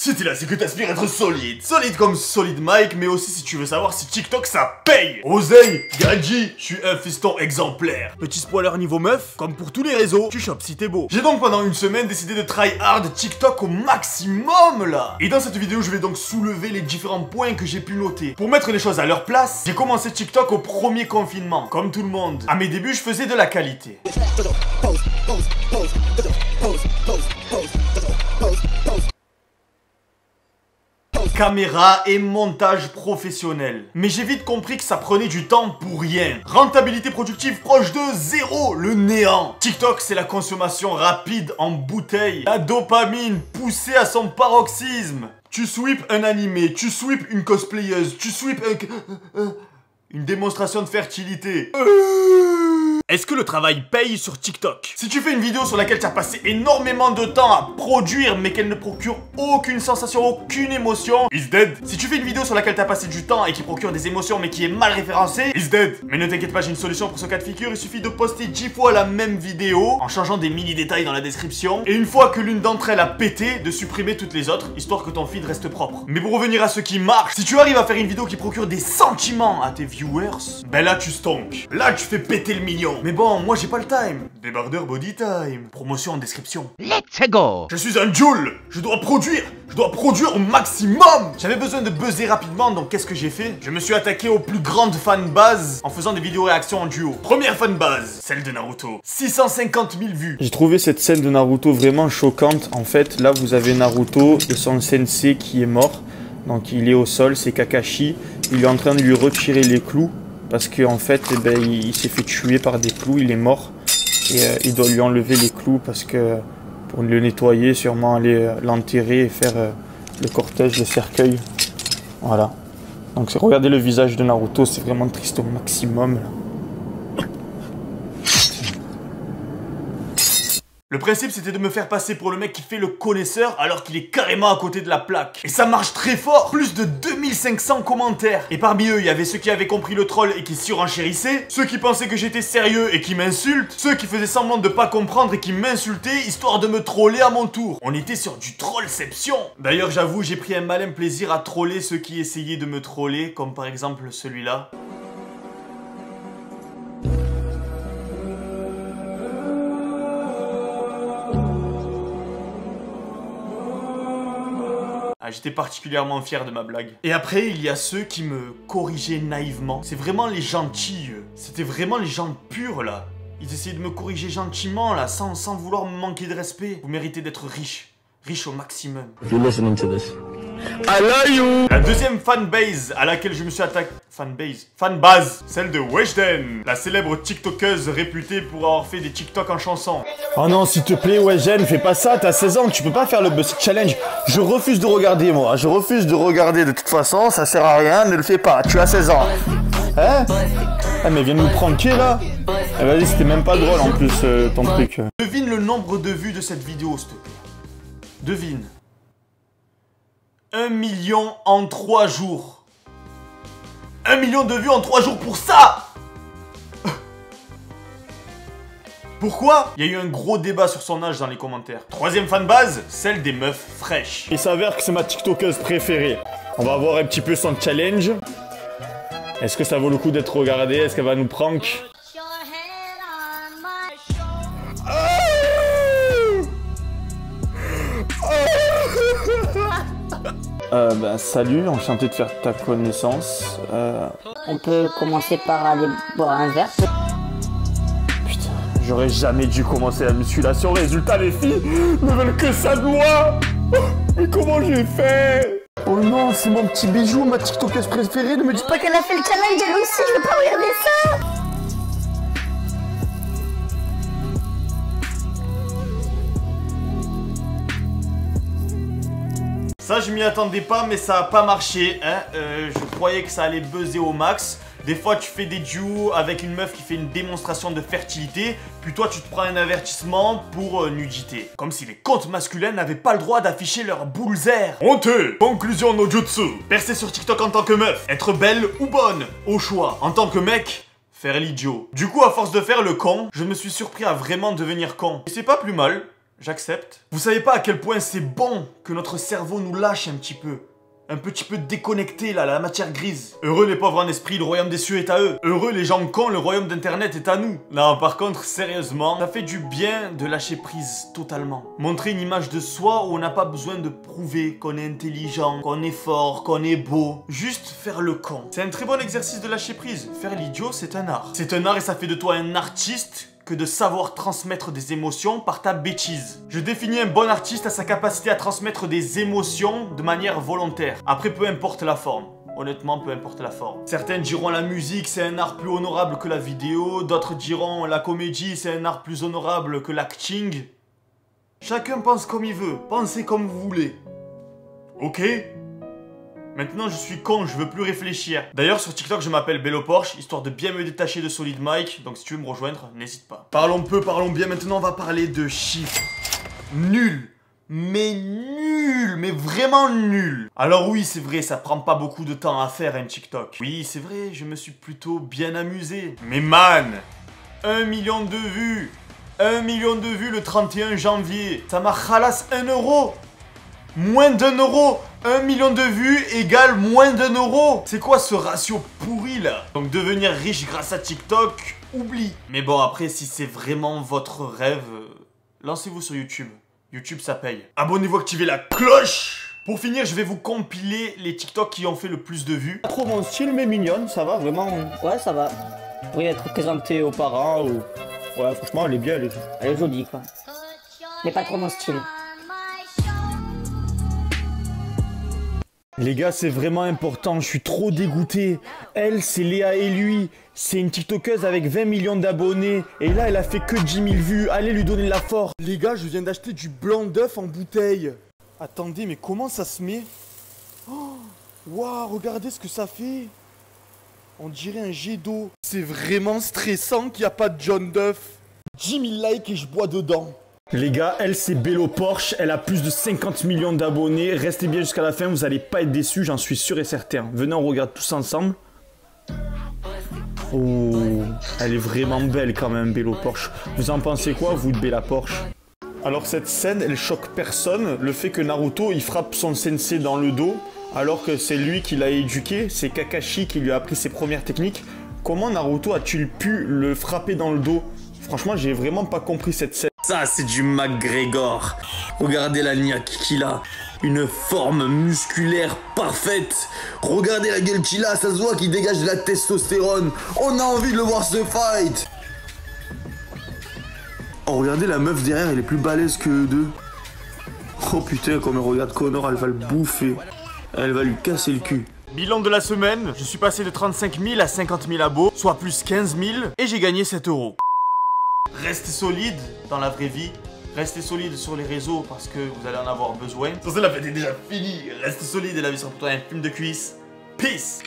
Si t'es là, c'est que t'aspires à être solide. Solide comme Solid Mike, mais aussi si tu veux savoir si TikTok ça paye. Oseille, Gadji, je suis un fiston exemplaire. Petit spoiler niveau meuf, comme pour tous les réseaux, tu chopes si t'es beau. J'ai donc pendant une semaine décidé de try hard TikTok au maximum là. Et dans cette vidéo, je vais donc soulever les différents points que j'ai pu noter. Pour mettre les choses à leur place, j'ai commencé TikTok au premier confinement, comme tout le monde. À mes débuts, je faisais de la qualité. Caméra et montage professionnel. Mais j'ai vite compris que ça prenait du temps pour rien. Rentabilité productive proche de zéro, le néant. TikTok, c'est la consommation rapide en bouteille. La dopamine poussée à son paroxysme. Tu sweeps un animé, tu sweeps une cosplayeuse, tu sweeps une démonstration de fertilité. Est-ce que le travail paye sur TikTok? Si tu fais une vidéo sur laquelle tu as passé énormément de temps à produire mais qu'elle ne procure aucune sensation, aucune émotion, is dead. Si tu fais une vidéo sur laquelle tu as passé du temps et qui procure des émotions mais qui est mal référencée, is dead. Mais ne t'inquiète pas, j'ai une solution pour ce cas de figure. Il suffit de poster 10 fois la même vidéo en changeant des mini détails dans la description. Et une fois que l'une d'entre elles a pété, de supprimer toutes les autres, histoire que ton feed reste propre. Mais pour revenir à ce qui marche, si tu arrives à faire une vidéo qui procure des sentiments à tes viewers, ben là tu stonks. Là tu fais péter le million. Mais bon, moi j'ai pas le time. Débardeur body time. Promotion en description. Let's go. Je suis un Joule. Je dois produire au maximum. J'avais besoin de buzzer rapidement, donc qu'est-ce que j'ai fait? Je me suis attaqué aux plus grandes fanbases en faisant des vidéos réactions en duo. Première fanbase, celle de Naruto. 650 000 vues. J'ai trouvé cette scène de Naruto vraiment choquante. En fait, là vous avez Naruto et son sensei qui est mort. Donc il est au sol, c'est Kakashi. Il est en train de lui retirer les clous. Parce qu'en fait, eh ben, il s'est fait tuer par des clous, il est mort. Et il doit lui enlever les clous parce que pour le nettoyer, sûrement aller l'enterrer et faire le cortège, le cercueil. Voilà. Donc regardez le visage de Naruto, c'est vraiment triste au maximum. Là. Le principe c'était de me faire passer pour le mec qui fait le connaisseur alors qu'il est carrément à côté de la plaque. Et ça marche très fort, plus de 2500 commentaires. Et parmi eux, il y avait ceux qui avaient compris le troll et qui surenchérissaient, ceux qui pensaient que j'étais sérieux et qui m'insultent, ceux qui faisaient semblant de pas comprendre et qui m'insultaient histoire de me troller à mon tour. On était sur du trollception. D'ailleurs j'avoue, j'ai pris un malin plaisir à troller ceux qui essayaient de me troller, comme par exemple celui-là. J'étais particulièrement fier de ma blague. Et après, il y a ceux qui me corrigeaient naïvement. C'est vraiment les gentils. C'était vraiment les gens purs, là. Ils essayaient de me corriger gentiment, là, sans vouloir me manquer de respect. Vous méritez d'être riche. Riche au maximum. You're listening to this. I love you. La deuxième fanbase à laquelle je me suis attaqué... Fanbase, celle de Weshden, la célèbre tiktokeuse réputée pour avoir fait des TikTok en chanson. Oh non, s'il te plaît, Weshden, fais pas ça, t'as 16 ans, tu peux pas faire le Buzz Challenge. Je refuse de regarder, moi, je refuse de regarder de toute façon, ça sert à rien, ne le fais pas, tu as 16 ans. Hein? Ah mais viens de nous pranker là. Eh vas-y, c'était même pas drôle en plus, ton truc. Devine le nombre de vues de cette vidéo, s'il te plaît. Devine. 1 million en 3 jours. 1 million de vues en 3 jours pour ça. Pourquoi? Il y a eu un gros débat sur son âge dans les commentaires. Troisième fanbase, celle des meufs fraîches. Il s'avère que c'est ma tiktokeuse préférée. On va voir un petit peu son challenge. Est-ce que ça vaut le coup d'être regardé? Est-ce qu'elle va nous prank? Salut, enchanté de faire ta connaissance. On peut commencer par aller boire un verre. Putain, j'aurais jamais dû commencer la musculation. Résultat, les filles ne veulent que ça de moi. Mais comment j'ai fait? Oh non, c'est mon petit bijou, ma tiktokeuse préférée. Ne me dis pas qu'elle a fait le challenge elle aussi, je veux pas regarder ça. Ça, je m'y attendais pas, mais ça a pas marché, hein. Je croyais que ça allait buzzer au max. Des fois, tu fais des duos avec une meuf qui fait une démonstration de fertilité, puis toi, tu te prends un avertissement pour nudité. Comme si les comptes masculins n'avaient pas le droit d'afficher leur boulzer. Honteux. Conclusion no jutsu. Percer sur TikTok en tant que meuf. Être belle ou bonne, au choix. En tant que mec, faire l'idiot. Du coup, à force de faire le con, je me suis surpris à vraiment devenir con. Et c'est pas plus mal. j'accepte. Vous savez pas à quel point c'est bon que notre cerveau nous lâche un petit peu. Un petit peu déconnecté là, la matière grise. Heureux les pauvres en esprit, le royaume des cieux est à eux. Heureux les gens cons, le royaume d'internet est à nous. Non, par contre, sérieusement, ça fait du bien de lâcher prise totalement. Montrer une image de soi où on n'a pas besoin de prouver qu'on est intelligent, qu'on est fort, qu'on est beau. Juste faire le con. C'est un très bon exercice de lâcher prise. Faire l'idiot, c'est un art. C'est un art et ça fait de toi un artiste que de savoir transmettre des émotions par ta bêtise. Je définis un bon artiste à sa capacité à transmettre des émotions de manière volontaire. Après, peu importe la forme. Honnêtement, peu importe la forme. Certains diront la musique, c'est un art plus honorable que la vidéo. D'autres diront la comédie, c'est un art plus honorable que l'acting. Chacun pense comme il veut. Pensez comme vous voulez. Ok ? Maintenant, je suis con, je veux plus réfléchir. D'ailleurs, sur TikTok, je m'appelle Bello Porsche, histoire de bien me détacher de Solid Mike. Donc, si tu veux me rejoindre, n'hésite pas. Parlons peu, parlons bien. Maintenant, on va parler de chiffres. Nul. Mais vraiment nul. Alors oui, c'est vrai, ça prend pas beaucoup de temps à faire un TikTok. Oui, c'est vrai, je me suis plutôt bien amusé. Mais man, 1 million de vues. 1 million de vues le 31 janvier. Ça m'a khalass 1 euro. Moins d'1 euro. 1 million de vues égale moins d'1 euro. C'est quoi ce ratio pourri là? Donc devenir riche grâce à TikTok, oublie. Mais bon, après, si c'est vraiment votre rêve, lancez-vous sur YouTube. YouTube, ça paye. Abonnez-vous, activez la cloche. Pour finir, je vais vous compiler les TikTok qui ont fait le plus de vues. Pas trop mon style, mais mignonne, ça va vraiment. Ouais, ça va. Pourrait être présentée aux parents ou. Ouais, franchement, elle est bien, Elle est jolie, quoi. Mais pas trop mon style. Les gars, c'est vraiment important, je suis trop dégoûté. Elle, c'est Léa et lui. C'est une TikTokeuse avec 20 millions d'abonnés. Et là, elle a fait que 10 000 vues. Allez lui donner la force. Les gars, je viens d'acheter du blanc d'œuf en bouteille. Attendez, mais comment ça se met? Oh, waouh, regardez ce que ça fait. On dirait un jet d'eau. C'est vraiment stressant qu'il n'y a pas de jaune d'œuf. 10 000 likes et je bois dedans. Les gars, elle c'est Bello Porsche, elle a plus de 50 millions d'abonnés. Restez bien jusqu'à la fin, vous allez pas être déçus, j'en suis sûr et certain. Venez, on regarde tous ensemble. Oh, elle est vraiment belle quand même, Bello Porsche. Vous en pensez quoi, vous, de Bella Porsche? Alors cette scène, elle choque personne. Le fait que Naruto, il frappe son sensei dans le dos, alors que c'est lui qui l'a éduqué, c'est Kakashi qui lui a appris ses premières techniques. Comment Naruto a-t-il pu le frapper dans le dos? Franchement, j'ai vraiment pas compris cette scène. Ça, c'est du McGregor. Regardez la niaque qu'il a. Une forme musculaire parfaite. Regardez la gueule qu'il a, ça se voit qu'il dégage de la testostérone. On a envie de le voir se fight. Oh, regardez la meuf derrière, elle est plus balèze que eux deux. Oh putain, comme elle regarde Connor, elle va le bouffer. Elle va lui casser le cul. Bilan de la semaine, je suis passé de 35 000 à 50 000 abos, soit plus 15 000, et j'ai gagné 7 euros. Restez solide dans la vraie vie, restez solide sur les réseaux parce que vous allez en avoir besoin. Sur ce, la fête est déjà finie, restez solide et la vie sera pour toi un film de cuisse. Peace.